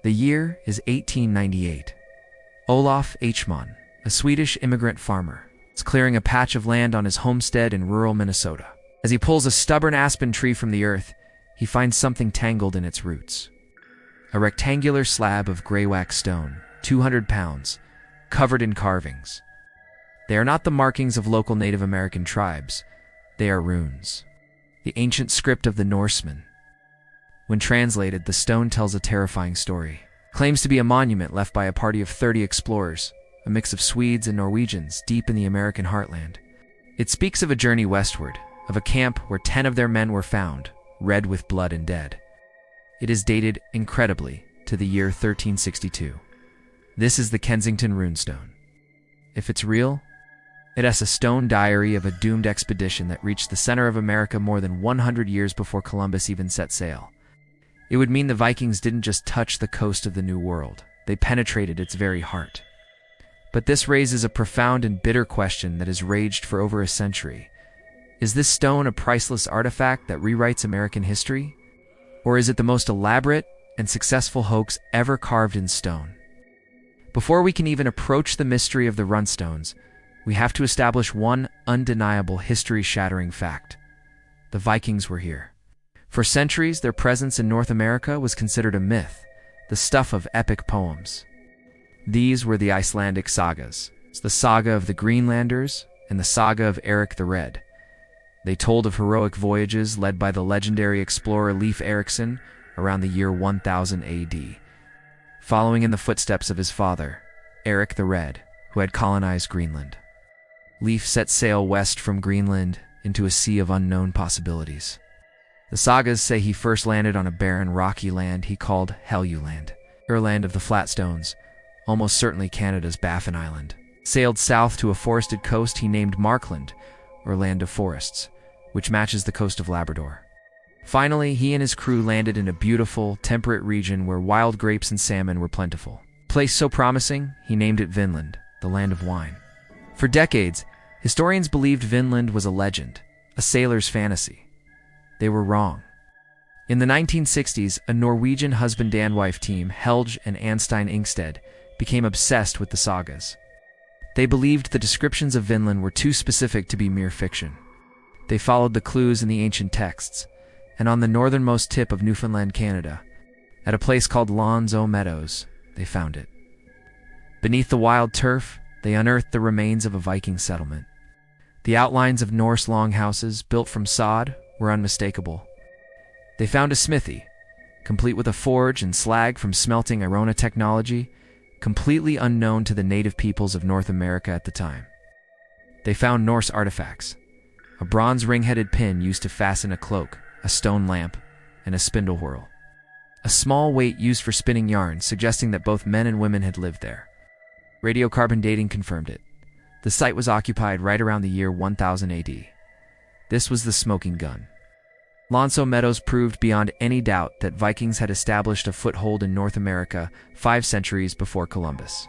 The year is 1898. Olaf Eichmann, a Swedish immigrant farmer, is clearing a patch of land on his homestead in rural Minnesota. As he pulls a stubborn aspen tree from the earth, he finds something tangled in its roots. A rectangular slab of gray wax stone, 200 pounds, covered in carvings. They are not the markings of local Native American tribes. They are runes, the ancient script of the Norsemen. When translated, the stone tells a terrifying story. Claims to be a monument left by a party of 30 explorers, a mix of Swedes and Norwegians deep in the American heartland. It speaks of a journey westward, of a camp where 10 of their men were found, red with blood and dead. It is dated, incredibly, to the year 1362. This is the Kensington runestone. If it's real, it has a stone diary of a doomed expedition that reached the center of America more than 100 years before Columbus even set sail. It would mean the Vikings didn't just touch the coast of the New World, they penetrated its very heart. But this raises a profound and bitter question that has raged for over a century. Is this stone a priceless artifact that rewrites American history? Or is it the most elaborate and successful hoax ever carved in stone? Before we can even approach the mystery of the runstones, we have to establish one undeniable history-shattering fact. The Vikings were here. For centuries, their presence in North America was considered a myth, the stuff of epic poems. These were the Icelandic sagas, the saga of the Greenlanders and the saga of Eric the Red. They told of heroic voyages led by the legendary explorer Leif Erikson around the year 1000 AD, following in the footsteps of his father, Eric the Red, who had colonized Greenland. Leif set sail west from Greenland into a sea of unknown possibilities. The sagas say he first landed on a barren, rocky land he called Helluland, or land of the flat stones, almost certainly Canada's Baffin Island. Sailed south to a forested coast he named Markland, or Land of Forests, which matches the coast of Labrador. Finally, he and his crew landed in a beautiful, temperate region where wild grapes and salmon were plentiful. A place so promising, he named it Vinland, the land of wine. For decades, historians believed Vinland was a legend, a sailor's fantasy. They were wrong. In the 1960s, a Norwegian husband-and-wife team, Helge and Anstein Ingstead, became obsessed with the sagas. They believed the descriptions of Vinland were too specific to be mere fiction. They followed the clues in the ancient texts, and on the northernmost tip of Newfoundland, Canada, at a place called Lawns O Meadows, they found it. Beneath the wild turf, they unearthed the remains of a Viking settlement. The outlines of Norse longhouses, built from sod, were unmistakable. They found a smithy, complete with a forge and slag from smelting Irona technology, completely unknown to the native peoples of North America at the time. They found Norse artifacts, a bronze ring-headed pin used to fasten a cloak, a stone lamp, and a spindle whorl. A small weight used for spinning yarn, suggesting that both men and women had lived there. Radiocarbon dating confirmed it. The site was occupied right around the year 1000 AD. This was the smoking gun. Lonso Meadows proved beyond any doubt that Vikings had established a foothold in North America 5 centuries before Columbus.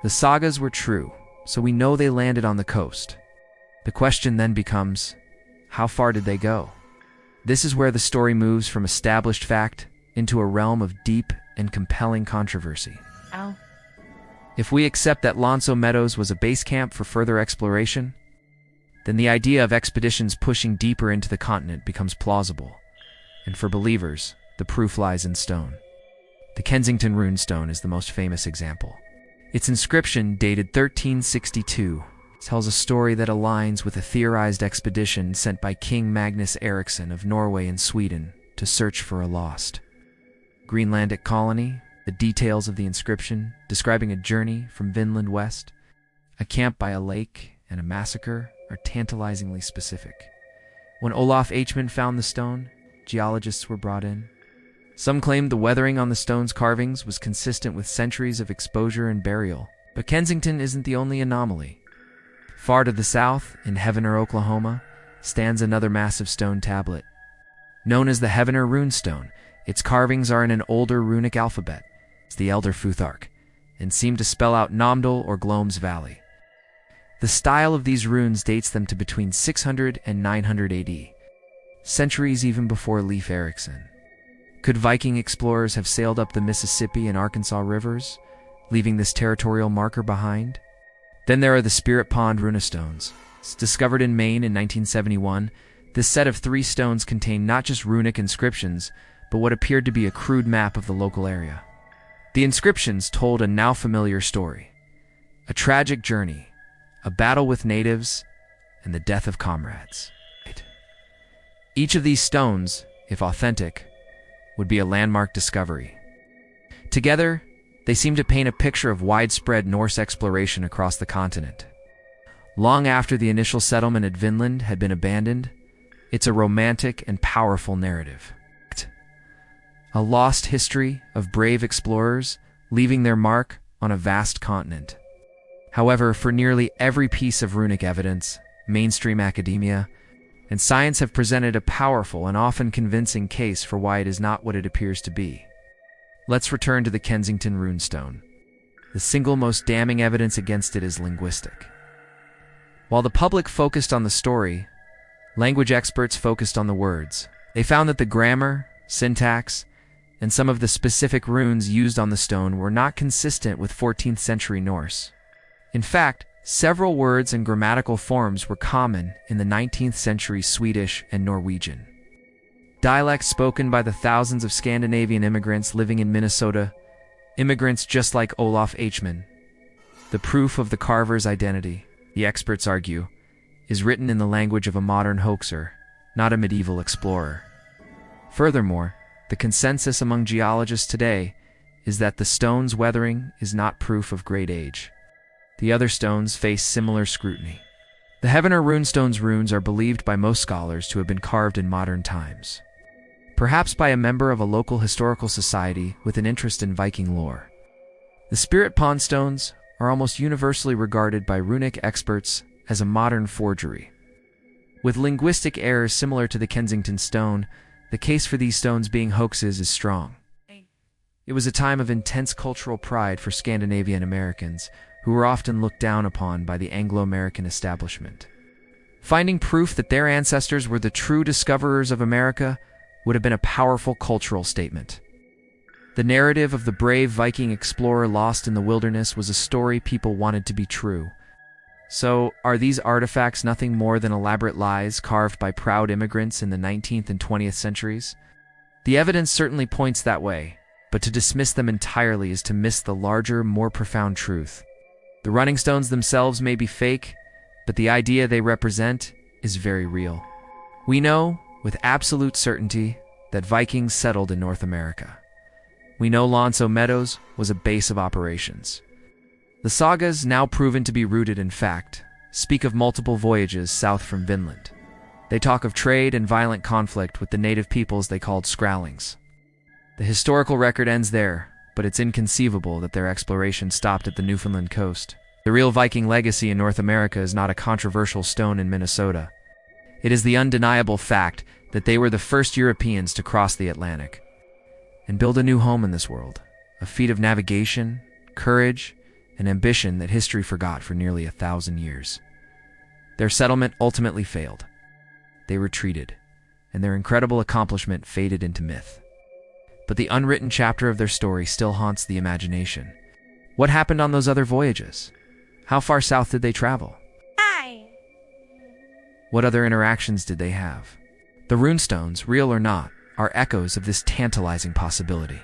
The sagas were true, so we know they landed on the coast. The question then becomes, how far did they go? This is where the story moves from established fact into a realm of deep and compelling controversy. Ow. If we accept that Lonso Meadows was a base camp for further exploration, then the idea of expeditions pushing deeper into the continent becomes plausible. And for believers, the proof lies in stone. The Kensington runestone is the most famous example. Its inscription, dated 1362, tells a story that aligns with a theorized expedition sent by King Magnus Eriksson of Norway and Sweden to search for a lost Greenlandic colony. The details of the inscription, describing a journey from Vinland west, a camp by a lake, and a massacre, are tantalizingly specific. When Olaf Eichmann found the stone, geologists were brought in. Some claimed the weathering on the stone's carvings was consistent with centuries of exposure and burial. But Kensington isn't the only anomaly. Far to the south, in Heavener, Oklahoma, stands another massive stone tablet. Known as the Heavener runestone, its carvings are in an older runic alphabet, it's the Elder Futhark, and seem to spell out Namdal or Glom's Valley. The style of these runes dates them to between 600 and 900 AD, centuries even before Leif Erikson. Could Viking explorers have sailed up the Mississippi and Arkansas rivers, leaving this territorial marker behind? Then there are the Spirit Pond runestones. Discovered in Maine in 1971, this set of 3 stones contained not just runic inscriptions, but what appeared to be a crude map of the local area. The inscriptions told a now familiar story: a tragic journey, a battle with natives, and the death of comrades. Each of these stones, if authentic, would be a landmark discovery. Together, they seem to paint a picture of widespread Norse exploration across the continent. Long after the initial settlement at Vinland had been abandoned, it's a romantic and powerful narrative. A lost history of brave explorers leaving their mark on a vast continent. However, for nearly every piece of runic evidence, mainstream academia and science have presented a powerful and often convincing case for why it is not what it appears to be. Let's return to the Kensington runestone. The single most damning evidence against it is linguistic. While the public focused on the story, language experts focused on the words. They found that the grammar, syntax, and some of the specific runes used on the stone were not consistent with 14th century Norse. In fact, several words and grammatical forms were common in the 19th century Swedish and Norwegian. Dialects spoken by the thousands of Scandinavian immigrants living in Minnesota, immigrants just like Olaf Eichmann. The proof of the carver's identity, the experts argue, is written in the language of a modern hoaxer, not a medieval explorer. Furthermore, the consensus among geologists today is that the stone's weathering is not proof of great age. The other stones face similar scrutiny. The Heavener runestone's runes are believed by most scholars to have been carved in modern times, perhaps by a member of a local historical society with an interest in Viking lore. The Spirit Pond stones are almost universally regarded by runic experts as a modern forgery. With linguistic errors similar to the Kensington stone, the case for these stones being hoaxes is strong. It was a time of intense cultural pride for Scandinavian Americans, who were often looked down upon by the Anglo-American establishment. Finding proof that their ancestors were the true discoverers of America would have been a powerful cultural statement. The narrative of the brave Viking explorer lost in the wilderness was a story people wanted to be true. So, are these artifacts nothing more than elaborate lies carved by proud immigrants in the 19th and 20th centuries? The evidence certainly points that way, but to dismiss them entirely is to miss the larger, more profound truth. The running stones themselves may be fake, but the idea they represent is very real. We know, with absolute certainty, that Vikings settled in North America. We know Lonso Meadows was a base of operations. The sagas, now proven to be rooted in fact, speak of multiple voyages south from Vinland. They talk of trade and violent conflict with the native peoples they called Skrallings. The historical record ends there, but it's inconceivable that their exploration stopped at the Newfoundland coast. The real Viking legacy in North America is not a controversial stone in Minnesota. It is the undeniable fact that they were the first Europeans to cross the Atlantic and build a new home in this world, a feat of navigation, courage, and ambition that history forgot for nearly 1,000 years. Their settlement ultimately failed. They retreated, and their incredible accomplishment faded into myth. But the unwritten chapter of their story still haunts the imagination. What happened on those other voyages? How far south did they travel? What other interactions did they have? The runestones, real or not, are echoes of this tantalizing possibility.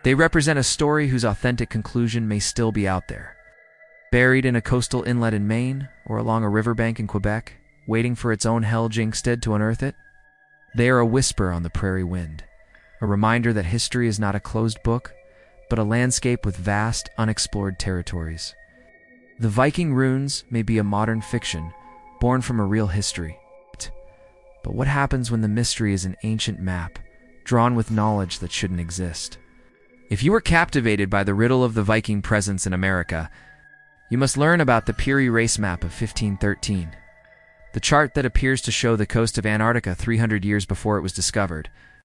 They represent a story whose authentic conclusion may still be out there, buried in a coastal inlet in Maine or along a riverbank in Quebec, waiting for its own hell jinxted to unearth it. They are a whisper on the prairie wind, a reminder that history is not a closed book, but a landscape with vast, unexplored territories. The Viking runes may be a modern fiction, born from a real history. But what happens when the mystery is an ancient map, drawn with knowledge that shouldn't exist? If you were captivated by the riddle of the Viking presence in America, you must learn about the Peary race map of 1513. The chart that appears to show the coast of Antarctica 300 years before it was discovered,